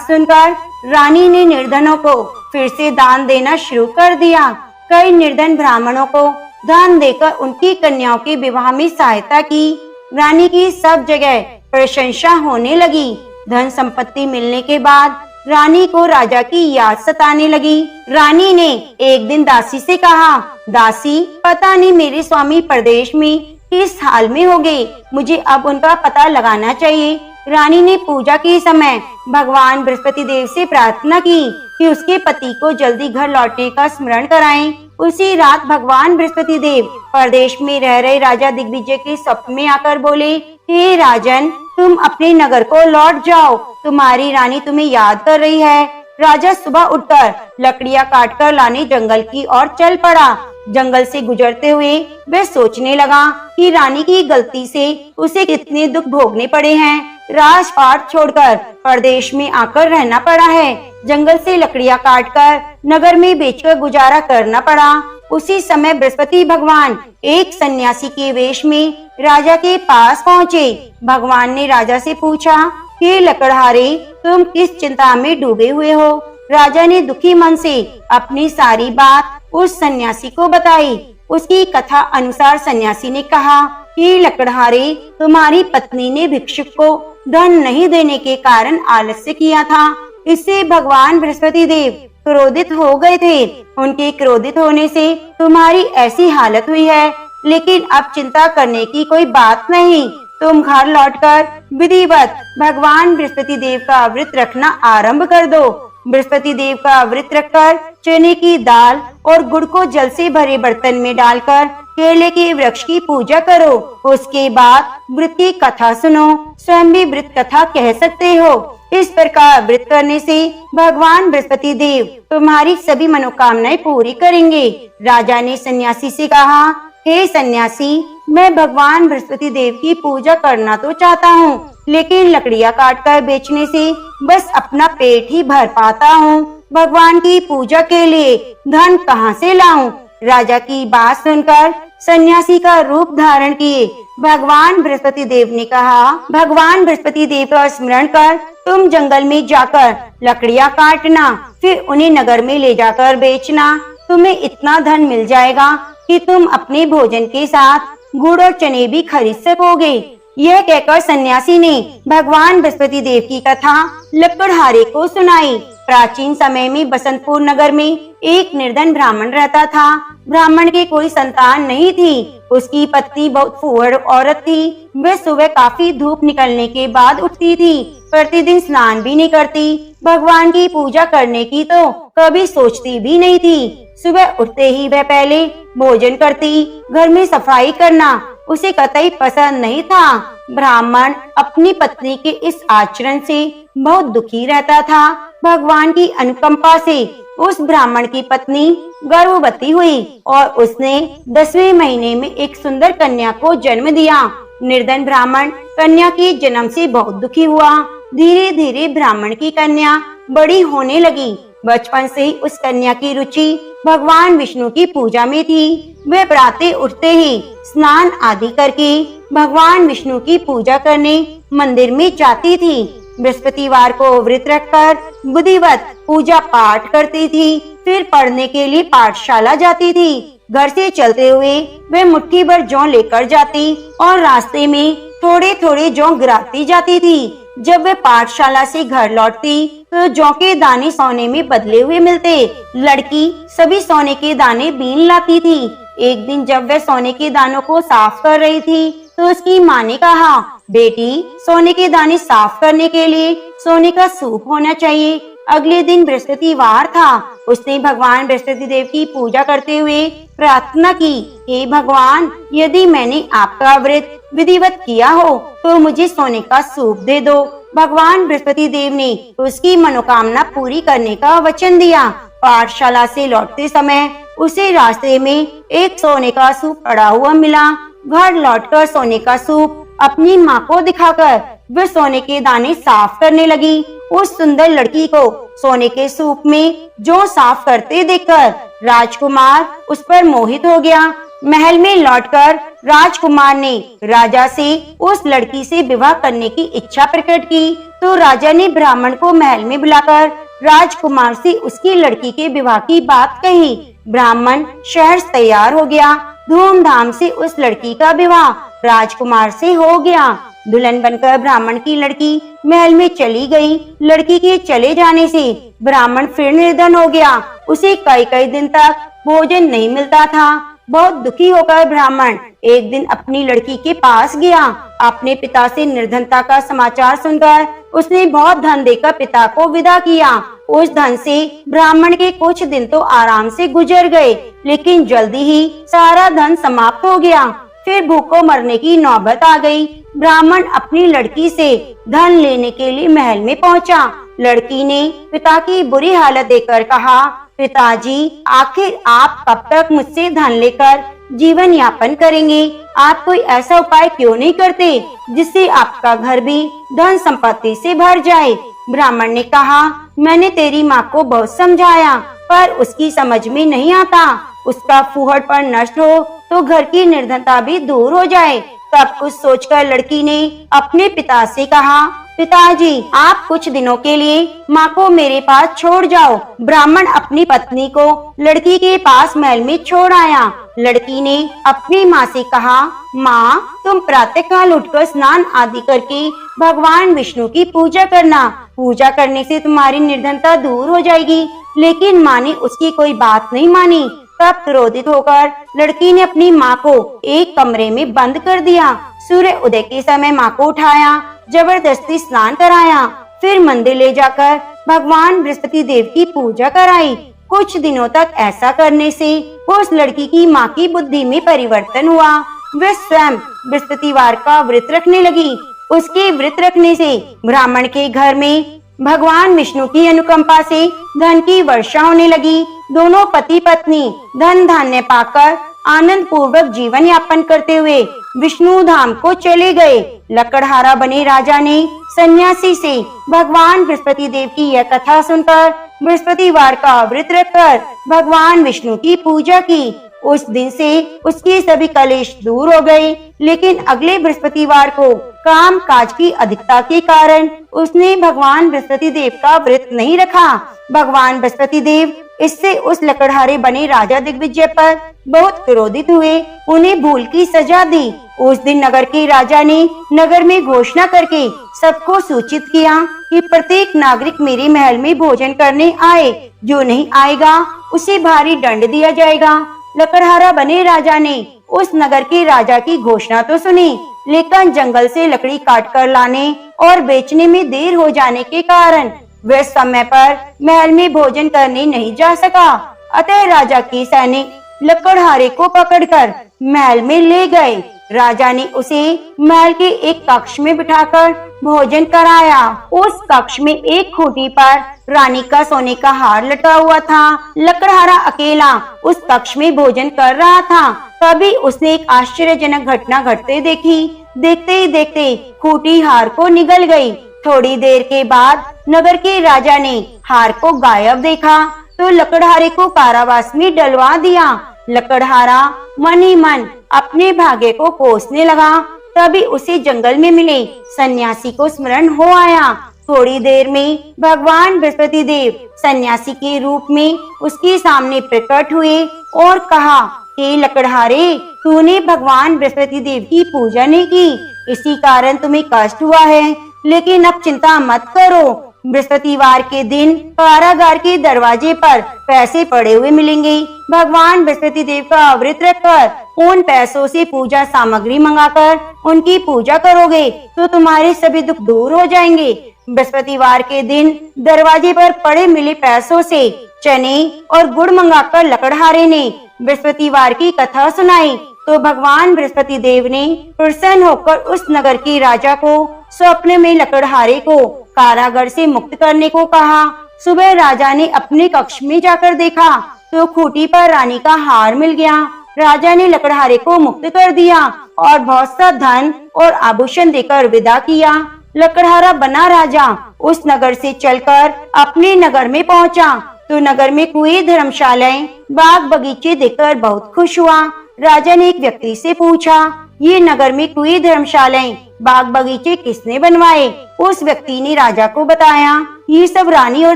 सुनकर रानी ने निर्धनों को फिर से दान देना शुरू कर दिया। कई निर्धन ब्राह्मणों को दान देकर उनकी कन्याओं के विवाह में सहायता की। रानी की सब जगह प्रशंसा होने लगी। धन संपत्ति मिलने के बाद रानी को राजा की याद सताने लगी। रानी ने एक दिन दासी से कहा, दासी, पता नहीं मेरे स्वामी प्रदेश में किस हाल में हो गए, मुझे अब उनका पता लगाना चाहिए। रानी ने पूजा के समय भगवान बृहस्पति देव से प्रार्थना की कि उसके पति को जल्दी घर लौटने का स्मरण कराएं। उसी रात भगवान बृहस्पति देव प्रदेश में रह रहे राजा दिग्विजय के स्वप्न में आकर बोले, हे राजन, तुम अपने नगर को लौट जाओ, तुम्हारी रानी तुम्हें याद कर रही है। राजा सुबह उठकर लकड़ियां काटकर लाने जंगल की ओर चल पड़ा। जंगल से गुजरते हुए वह सोचने लगा कि रानी की गलती से उसे कितने दुख भोगने पड़े हैं। राजपाट छोड़कर प्रदेश में आकर रहना पड़ा है। जंगल से लकड़ियां काटकर नगर में बेचकर गुजारा करना पड़ा। उसी समय बृहस्पति भगवान एक सन्यासी के वेश में राजा के पास पहुँचे। भगवान ने राजा से पूछा, हे लकड़हारे, तुम किस चिंता में डूबे हुए हो? राजा ने दुखी मन से अपनी सारी बात उस सन्यासी को बताई। उसकी कथा अनुसार सन्यासी ने कहा, हे लकड़हारे, तुम्हारी पत्नी ने भिक्षुक को धन नहीं देने के कारण आलस्य किया था। इससे भगवान बृहस्पति देव क्रोधित हो गए थे। उनके क्रोधित होने से तुम्हारी ऐसी हालत हुई है। लेकिन अब चिंता करने की कोई बात नहीं। तुम घर लौटकर विधिवत भगवान बृहस्पति देव का व्रत रखना आरंभ कर दो। बृहस्पति देव का व्रत रखकर चने की दाल और गुड़ को जल से भरे बर्तन में डालकर केले के वृक्ष की पूजा करो। उसके बाद व्रत की कथा सुनो। स्वयं भी व्रत कथा कह सकते हो। इस प्रकार व्रत करने से भगवान बृहस्पति देव तुम्हारी सभी मनोकामनाएं पूरी करेंगे। राजा ने सन्यासी से कहा, हे सन्यासी, मैं भगवान बृहस्पति देव की पूजा करना तो चाहता हूँ, लेकिन लकड़ियाँ काटकर बेचने से बस अपना पेट ही भर पाता हूँ। भगवान की पूजा के लिए धन कहाँ से लाऊं? राजा की बात सुनकर सन्यासी का रूप धारण किए भगवान बृहस्पति देव ने कहा, भगवान बृहस्पति देव का स्मरण कर तुम जंगल में जाकर लकड़ियाँ काटना, फिर उन्हें नगर में ले जाकर बेचना। तुम्हें इतना धन मिल जाएगा कि तुम अपने भोजन के साथ गुड़ और चने भी खरीद सकोगे। यह कहकर सन्यासी ने भगवान बृहस्पति देव की कथा लकड़हारे को सुनाई। प्राचीन समय में बसंतपुर नगर में एक निर्धन ब्राह्मण रहता था। ब्राह्मण के कोई संतान नहीं थी। उसकी पत्नी बहुत फूहड़ औरत थी। वह सुबह काफी धूप निकलने के बाद उठती थी। प्रतिदिन स्नान भी नहीं करती। भगवान की पूजा करने की तो कभी सोचती भी नहीं थी। सुबह उठते ही वह पहले भोजन करती। घर में सफाई करना उसे कतई पसंद नहीं था। ब्राह्मण अपनी पत्नी के इस आचरण से बहुत दुखी रहता था। भगवान की अनुकंपा से उस ब्राह्मण की पत्नी गर्भवती हुई और उसने 10वें महीने में एक सुंदर कन्या को जन्म दिया। निर्धन ब्राह्मण कन्या के जन्म से बहुत दुखी हुआ। धीरे धीरे ब्राह्मण की कन्या बड़ी होने लगी। बचपन से ही उस कन्या की रुचि भगवान विष्णु की पूजा में थी। वह प्रातः उठते ही स्नान आदि करके भगवान विष्णु की पूजा करने मंदिर में जाती थी। बृहस्पतिवार को व्रत रखकर विधिवत पूजा पाठ करती थी। फिर पढ़ने के लिए पाठशाला जाती थी। घर से चलते हुए वह मुट्ठी भर जौ लेकर जाती और रास्ते में थोड़े थोड़े जौ गिराती जाती थी। जब वह पाठशाला से घर लौटती तो जौ के दाने सोने में बदले हुए मिलते। लड़की सभी सोने के दाने बीन लाती थी। एक दिन जब वह सोने के दानों को साफ कर रही थी तो उसकी माँ ने कहा, बेटी, सोने के दाने साफ करने के लिए सोने का सूप होना चाहिए। अगले दिन बृहस्पतिवार था। उसने भगवान बृहस्पति देव की पूजा करते हुए प्रार्थना की, हे भगवान, यदि मैंने आपका व्रत विधिवत किया हो तो मुझे सोने का सूप दे दो। भगवान बृहस्पति देव ने उसकी मनोकामना पूरी करने का वचन दिया। पाठशाला से लौटते समय उसे रास्ते में एक सोने का सूप पड़ा हुआ मिला। घर लौटकर सोने का सूप अपनी माँ को दिखाकर वह सोने के दाने साफ करने लगी। उस सुंदर लड़की को सोने के सूप में जो साफ करते देखकर राजकुमार उस पर मोहित हो गया। महल में लौटकर राजकुमार ने राजा से उस लड़की से विवाह करने की इच्छा प्रकट की, तो राजा ने ब्राह्मण को महल में बुलाकर राजकुमार से उसकी लड़की के विवाह की बात कही। ब्राह्मण शहर तैयार हो गया। धूमधाम से उस लड़की का विवाह राजकुमार से हो गया। दुल्हन बनकर ब्राह्मण की लड़की महल में चली गई। लड़की के चले जाने से ब्राह्मण फिर निर्धन हो गया। उसे कई कई दिन तक भोजन नहीं मिलता था। बहुत दुखी होकर ब्राह्मण एक दिन अपनी लड़की के पास गया। अपने पिता से निर्धनता का समाचार सुनकर उसने बहुत धन देकर पिता को विदा किया। उस धन से ब्राह्मण के कुछ दिन तो आराम से गुजर गए, लेकिन जल्दी ही सारा धन समाप्त हो गया। फिर भूखों मरने की नौबत आ गई। ब्राह्मण अपनी लड़की से धन लेने के लिए महल में पहुंचा। लड़की ने पिता की बुरी हालत देखकर कहा, पिताजी, आखिर आप कब तक मुझसे धन लेकर जीवन यापन करेंगे? आप कोई ऐसा उपाय क्यों नहीं करते जिससे आपका घर भी धन संपत्ति से भर जाए? ब्राह्मण ने कहा, मैंने तेरी माँ को बहुत समझाया, पर उसकी समझ में नहीं आता। उसका फूहड़पन नष्ट हो तो घर की निर्धनता भी दूर हो जाए। तब कुछ सोचकर लड़की ने अपने पिता से कहा, पिताजी, आप कुछ दिनों के लिए माँ को मेरे पास छोड़ जाओ। ब्राह्मण अपनी पत्नी को लड़की के पास महल में छोड़ आया। लड़की ने अपनी माँ से कहा, माँ, तुम प्रातःकाल उठकर स्नान आदि करके भगवान विष्णु की पूजा करना। पूजा करने से तुम्हारी निर्धनता दूर हो जाएगी। लेकिन माँ ने उसकी कोई बात नहीं मानी। तब क्रोधित होकर लड़की ने अपनी माँ को एक कमरे में बंद कर दिया। सूर्य उदय के समय माँ को उठाया, जबरदस्ती स्नान कराया, फिर मंदिर ले जाकर भगवान बृहस्पति देव की पूजा कराई। कुछ दिनों तक ऐसा करने से उस लड़की की माँ की बुद्धि में परिवर्तन हुआ। वह स्वयं बृहस्पतिवार का व्रत रखने लगी। उसके व्रत रखने से ब्राह्मण के घर में भगवान विष्णु की अनुकंपा से धन की वर्षा होने लगी। दोनों पति पत्नी धन धान्य पाकर आनंद पूर्वक जीवन यापन करते हुए विष्णु धाम को चले गए। लकड़हारा बने राजा ने सन्यासी से भगवान बृहस्पति देव की यह कथा सुनकर बृहस्पतिवार का व्रत रखकर भगवान विष्णु की पूजा की। उस दिन से उसके सभी कलेश दूर हो गए। लेकिन अगले बृहस्पतिवार को काम काज की अधिकता के कारण उसने भगवान बृहस्पति देव का व्रत नहीं रखा। भगवान बृहस्पति देव इससे उस लकड़हारे बने राजा दिग्विजय पर बहुत क्रोधित हुए। उन्हें भूल की सजा दी। उस दिन नगर के राजा ने नगर में घोषणा करके सबको सूचित किया कि प्रत्येक नागरिक मेरे महल में भोजन करने आए। जो नहीं आएगा उसे भारी दंड दिया जाएगा। लकड़हारा बने राजा ने उस नगर के राजा की घोषणा तो सुनी, लेकिन जंगल से लकड़ी काट कर लाने और बेचने में देर हो जाने के कारण वह समय पर महल में भोजन करने नहीं जा सका। अतः राजा के सैनिक लकड़हारे को पकड़कर महल में ले गए। राजा ने उसे महल के एक कक्ष में बिठाकर भोजन कराया। उस कक्ष में एक खूंटी पर रानी का सोने का हार लटका हुआ था। लकड़हारा अकेला उस कक्ष में भोजन कर रहा था। तभी उसने एक आश्चर्यजनक घटना घटते देखी। देखते ही देखते खूंटी हार को निगल गई। थोड़ी देर के बाद नगर के राजा ने हार को गायब देखा तो लकड़हारे को कारावास में डलवा दिया। लकड़हारा मन ही मन अपने भाग्य को कोसने लगा। तभी उसे जंगल में मिले सन्यासी को स्मरण हो आया। थोड़ी देर में भगवान बृहस्पति देव सन्यासी के रूप में उसके सामने प्रकट हुए और कहा, हे लकड़हारे, तूने भगवान बृहस्पति देव की पूजा नहीं की, इसी कारण तुम्हें कष्ट हुआ है। लेकिन अब चिंता मत करो, बृहस्पतिवार के दिन कारागार के दरवाजे पर पैसे पड़े हुए मिलेंगे। भगवान बृहस्पति देव का व्रत रखकर उन पैसों से पूजा सामग्री मंगाकर उनकी पूजा करोगे तो तुम्हारे सभी दुख दूर हो जाएंगे। बृहस्पतिवार के दिन दरवाजे पर पड़े मिले पैसों से चने और गुड़ मंगाकर लकड़हारे ने बृहस्पतिवार की कथा सुनाई तो भगवान बृहस्पति देव ने प्रसन्न होकर उस नगर के राजा को स्वप्न में लकड़हारे को कारागार से मुक्त करने को कहा। सुबह राजा ने अपने कक्ष में जाकर देखा तो खूंटी पर रानी का हार मिल गया। राजा ने लकड़हारे को मुक्त कर दिया और बहुत सा धन और आभूषण देकर विदा किया। लकड़हारा बना राजा उस नगर से चलकर अपने नगर में पहुंचा तो नगर में कुएं, धर्मशालाएं, बाग बगीचे देखकर बहुत खुश हुआ। राजा ने एक व्यक्ति से पूछा, ये नगर में कुएं, धर्मशालाएं, बाग बगीचे किसने बनवाए? उस व्यक्ति ने राजा को बताया, ये सब रानी और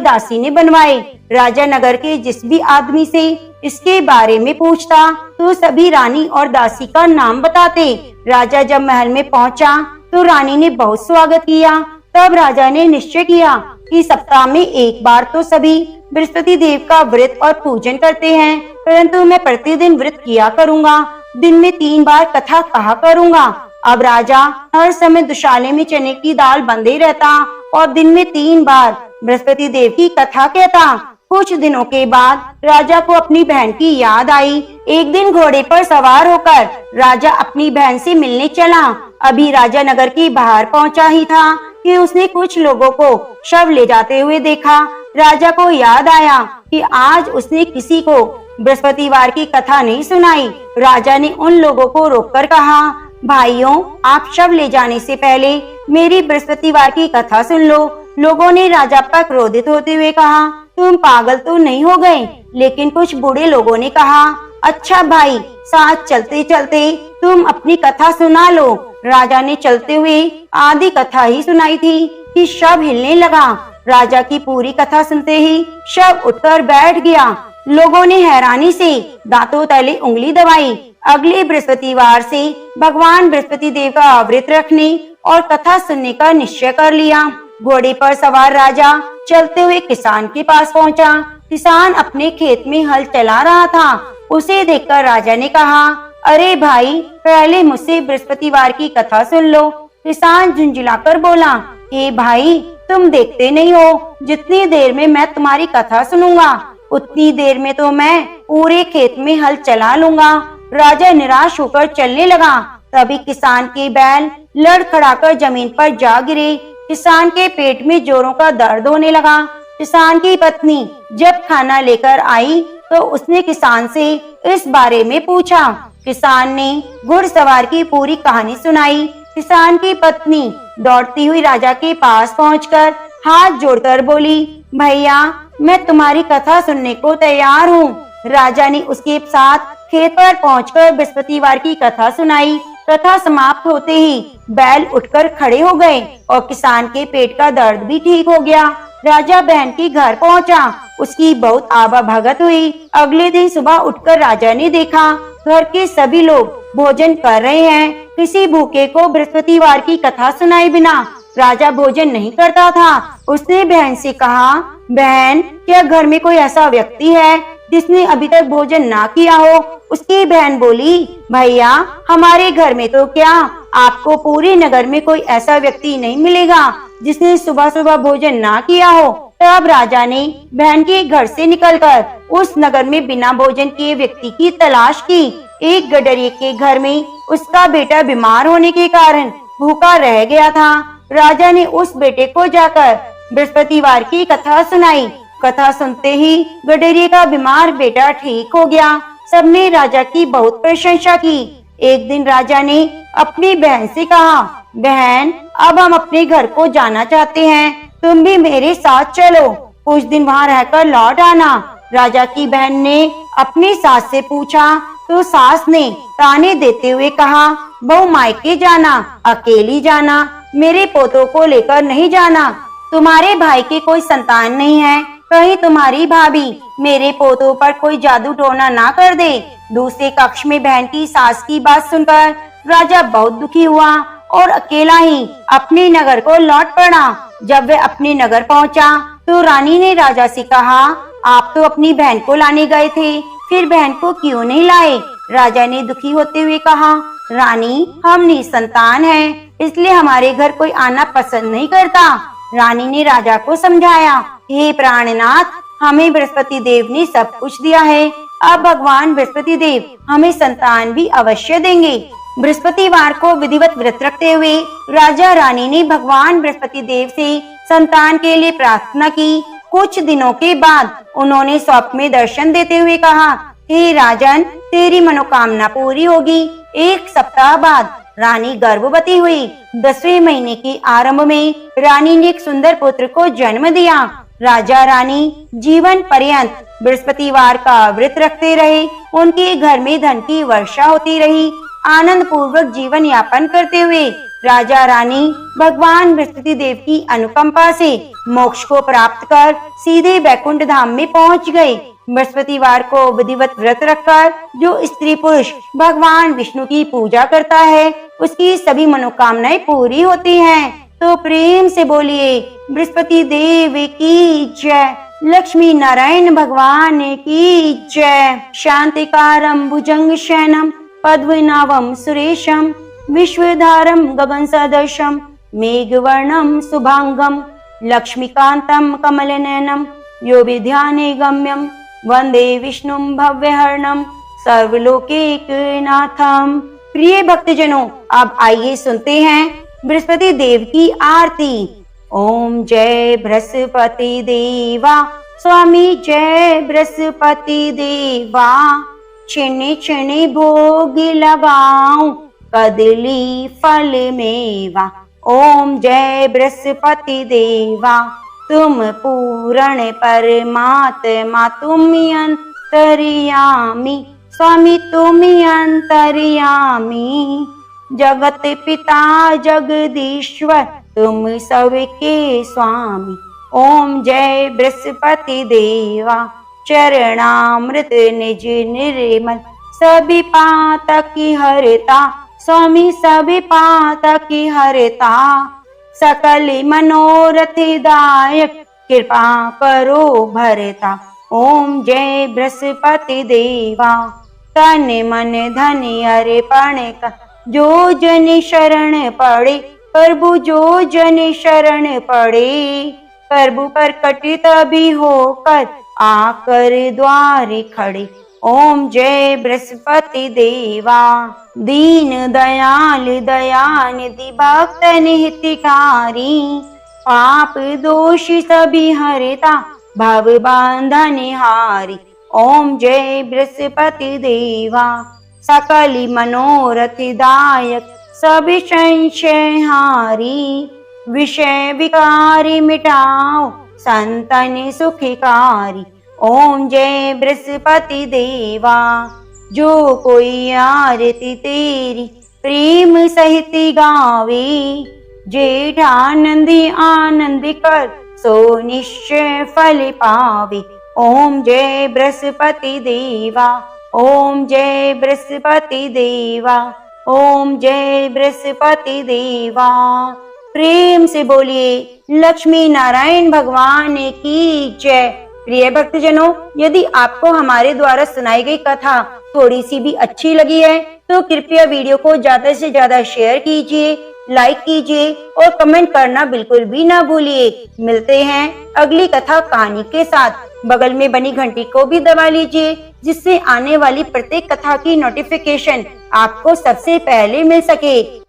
दासी ने बनवाए। राजा नगर के जिस भी आदमी से इसके बारे में पूछता तो सभी रानी और दासी का नाम बताते। राजा जब महल में पहुंचा तो रानी ने बहुत स्वागत किया। तब राजा ने निश्चय किया कि सप्ताह में एक बार तो सभी बृहस्पति देव का व्रत और पूजन करते हैं, परंतु मैं प्रतिदिन व्रत किया करूंगा, दिन में 3 बार कथा कहा करूंगा। अब राजा हर समय दुशाले में चने की दाल बंधे रहता और दिन में 3 बार बृहस्पति देव की कथा कहता। कुछ दिनों के बाद राजा को अपनी बहन की याद आई। एक दिन घोड़े पर सवार होकर राजा अपनी बहन से मिलने चला। अभी राजा नगर के बाहर पहुंचा ही था कि उसने कुछ लोगों को शव ले जाते हुए देखा। राजा को याद आया कि आज उसने किसी को बृहस्पतिवार की कथा नहीं सुनाई। राजा ने उन लोगों को रोककर कहा, भाइयों, आप शव ले जाने से पहले मेरी बृहस्पतिवार की कथा सुन लो। लोगों ने राजा पर क्रोधित होते हुए कहा, तुम पागल तो नहीं हो गए? लेकिन कुछ बूढ़े लोगों ने कहा, अच्छा भाई, साथ चलते चलते तुम अपनी कथा सुना लो। राजा ने चलते हुए आधी कथा ही सुनाई थी कि शव हिलने लगा। राजा की पूरी कथा सुनते ही शव उठकर बैठ गया। लोगों ने हैरानी से दांतों तले उंगली दबाई। अगले बृहस्पतिवार से भगवान बृहस्पति देव का व्रत रखने और कथा सुनने का निश्चय कर लिया। घोड़े पर सवार राजा चलते हुए किसान के पास पहुंचा। किसान अपने खेत में हल चला रहा था। उसे देखकर राजा ने कहा, अरे भाई, पहले मुझसे बृहस्पतिवार की कथा सुन लो। किसान झुंझुलाकर बोला, हे भाई, तुम देखते नहीं हो, जितनी देर में मैं तुम्हारी कथा सुनूंगा उतनी देर में तो मैं पूरे खेत में हल चला लूंगा। राजा निराश होकर चलने लगा। तभी किसान के बैल लड़खड़ाकर जमीन पर जा गिरे। किसान के पेट में जोरों का दर्द होने लगा। किसान की पत्नी जब खाना लेकर आई तो उसने किसान से इस बारे में पूछा। किसान ने घुड़सवार की पूरी कहानी सुनाई। किसान की पत्नी दौड़ती हुई राजा के पास पहुंचकर हाथ जोड़कर बोली, भैया, मैं तुम्हारी कथा सुनने को तैयार हूँ। राजा ने उसके साथ खेत पर पहुंचकर बृहस्पतिवार की कथा सुनाई। कथा समाप्त होते ही बैल उठकर खड़े हो गए और किसान के पेट का दर्द भी ठीक हो गया। राजा बहन के घर पहुंचा। उसकी बहुत आवा भगत हुई। अगले दिन सुबह उठकर राजा ने देखा घर के सभी लोग भोजन कर रहे हैं। किसी भूखे को बृहस्पतिवार की कथा सुनाए बिना राजा भोजन नहीं करता था। उसने बहन से कहा, बहन, क्या घर में कोई ऐसा व्यक्ति है जिसने अभी तक भोजन ना किया हो? उसकी बहन बोली, भैया, हमारे घर में तो क्या, आपको पूरे नगर में कोई ऐसा व्यक्ति नहीं मिलेगा जिसने सुबह सुबह भोजन ना किया हो। तब राजा ने बहन के घर से निकलकर उस नगर में बिना भोजन किए व्यक्ति की तलाश की। एक गडरिये के घर में उसका बेटा बीमार होने के कारण भूखा रह गया था। राजा ने उस बेटे को जाकर बृहस्पतिवार की कथा सुनाई। कथा सुनते ही गडरिये का बीमार बेटा ठीक हो गया। सबने राजा की बहुत प्रशंसा की। एक दिन राजा ने अपनी बहन से कहा, बहन, अब हम अपने घर को जाना चाहते हैं, तुम भी मेरे साथ चलो, कुछ दिन वहाँ रहकर लौट आना। राजा की बहन ने अपनी सास से पूछा तो सास ने ताने देते हुए कहा, बहू मायके जाना, अकेली जाना, मेरे पोतों को लेकर नहीं जाना। तुम्हारे भाई के कोई संतान नहीं है, कहीं तुम्हारी भाभी मेरे पोतों पर कोई जादू टोना ना कर दे। दूसरे कक्ष में बहन की सास की बात सुनकर राजा बहुत दुखी हुआ और अकेला ही अपने नगर को लौट पड़ा। जब वह अपने नगर पहुंचा तो रानी ने राजा से कहा, आप तो अपनी बहन को लाने गए थे, फिर बहन को क्यों नहीं लाए? राजा ने दुखी होते हुए कहा, रानी, हम निसंतान हैं, इसलिए हमारे घर कोई आना पसंद नहीं करता। रानी ने राजा को समझाया, हे प्राणनाथ, हमें बृहस्पति देव ने सब कुछ दिया है, अब भगवान बृहस्पति देव हमें संतान भी अवश्य देंगे। बृहस्पतिवार को विधिवत व्रत रखते हुए राजा रानी ने भगवान बृहस्पति देव से संतान के लिए प्रार्थना की। कुछ दिनों के बाद उन्होंने स्वप्न में दर्शन देते हुए कहा, हे राजन, तेरी मनोकामना पूरी होगी। एक सप्ताह बाद रानी गर्भवती हुई। 10वें महीने के आरंभ में रानी ने एक सुंदर पुत्र को जन्म दिया। राजा रानी जीवन पर्यंत बृहस्पतिवार का व्रत रखते रहे। उनके घर में धन की वर्षा होती रही। आनंद पूर्वक जीवन यापन करते हुए राजा रानी भगवान बृहस्पति देव की अनुकंपा से मोक्ष को प्राप्त कर सीधे बैकुंठ धाम में पहुंच गए। बृहस्पतिवार को विधिवत व्रत रखकर जो स्त्री पुरुष भगवान विष्णु की पूजा करता है, उसकी सभी मनोकामनाएं पूरी होती हैं। तो प्रेम से बोलिए, बृहस्पति देव की जय, लक्ष्मी नारायण भगवान की जय। शांतिकारं भुजंग शयनम पद्मनाभं सुरेशम विश्वधारं गगन सदृशं मेघवर्णं शुभांगं लक्ष्मीकांतं कमलनयनं यो विद्याने गम्यं वंदे विष्णुं भव्यहरणं सर्वलोकैकनाथं। प्रिय भक्तजनों, अब आइए सुनते हैं बृहस्पति देव की आरती। ओम जय बृहस्पति देवा, स्वामी जय बृहस्पति देवा, छिने छिने भोग लगाऊं कदली फल मेवा। ओम जय बृहस्पति देवा, तुम पूर्ण परमात्मा, तुम अंतर्यामी, स्वामी तुम अंतर्यामी, जगत पिता जगदीश्वर, तुम सबके स्वामी। ओम जय बृहस्पति देवा, चरणामृत निज निर्मल, सभी पातक की हरता, स्वामी सभी पातक की हरता, सकल मनोरथ दायक, कृपा करो भरता। ओम जय बृहस्पति देवा, तन मन धन अर्पण का, जो जन शरण पड़े प्रभु, जो जन शरण पड़े प्रभु पर कटी तभी होकर आकर द्वार खड़े। ओम जय बृहस्पति देवा, दीन दयाल दयानिधि भक्त हितकारी, पाप दोष सभी हरता, भव बंधन हारी। ओम जय बृहस्पति देवा, सकल मनोरथ दायक, सभी संशय हारी, विषय विकारी मिटाओ संतन सुखकारी। ओम जय बृहस्पति देवा, जो कोई आरती तेरी प्रेम सहित गावे, जेठानंदी आनंद कर सो निश्चय फल पावे। ओम जय बृहस्पति देवा, ओम जय बृहस्पति देवा, ओम जय बृहस्पति देवा। प्रेम से बोलिए, लक्ष्मी नारायण भगवान की जय। प्रिय भक्तजनों, यदि आपको हमारे द्वारा सुनाई गई कथा थोड़ी सी भी अच्छी लगी है तो कृपया वीडियो को ज्यादा से ज्यादा शेयर कीजिए, लाइक कीजिए और कमेंट करना बिल्कुल भी ना भूलिए। मिलते हैं अगली कथा कहानी के साथ। बगल में बनी घंटी को भी दबा लीजिए, जिससे आने वाली प्रत्येक कथा की नोटिफिकेशन आपको सबसे पहले मिल सके।